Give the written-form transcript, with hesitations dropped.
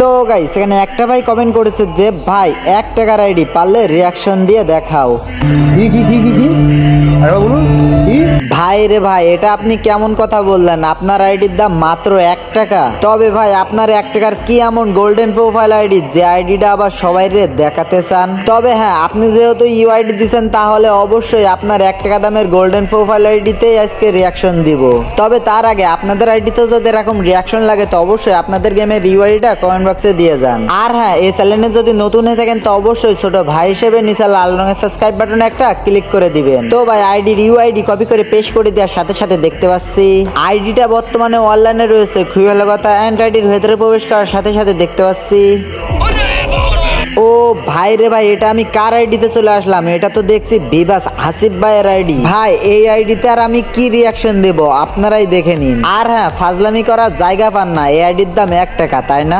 তো গাইস এখানে একটা ভাই কমেন্ট করেছে যে ভাই 1 টাকার আইডি পারলে রিয়াকশন দিয়ে দেখাও। কি আরে বলুন কি? ভাই রে ভাই, এটা আপনি কেমন কথা বললেন? আপনার আইডির দাম মাত্র 1 টাকা। তবে ভাই আপনার 1 টাকার কি এমন গোল্ডেন প্রোফাইল আইডি যে আইডিটা আবার সবাই রে দেখাতে চান? তবে হ্যাঁ, আপনি যেহেতু ইউআইডি দিচ্ছেন তাহলে অবশ্যই আপনার 1 টাকা দামের গোল্ডেন প্রোফাইল আইডিতেই আজকে রিয়াকশন দিব। তবে তার আগে আপনাদের আইডিতে যদি এরকম রিয়াকশন লাগে তো অবশ্যই আপনাদের গেমের ইউআইডিটা কমেন্ট বক্সে দিয়ে যান। আর হ্যাঁ, এই চ্যানেলে যদি নতুন হয়ে থাকেন তো অবশ্যই ছোট ভাই হিসেবে নিচে লাল রঙের সাবস্ক্রাইব বাটনে একটা ক্লিক করে দিবেন। তো ভাই আইডির ইউআইডি কপি করে পেস্ট করে দেওয়ার সাথে সাথে দেখতে পাচ্ছি আইডিটা বর্তমানে অনলাইনে রয়েছে। খুবই ভালো কথা। অ্যান্ড আইডির ভেতরে প্রবেশ করার সাথে সাথে দেখতে পাচ্ছি ও ভাই রে ভাই, এটা আমি কার আইডিতে চলে আসলাম? এটা তো দেখছি বিবাস আসিফ ভাইয়ের আইডি। ভাই এই আইডিতে আর আমি কি রিয়াকশন দেব আপনারাই দেখে নিন। আর হ্যাঁ, ফাজলামি করার জায়গা পান না। এই আইডির দাম 1 টাকা, তাই না?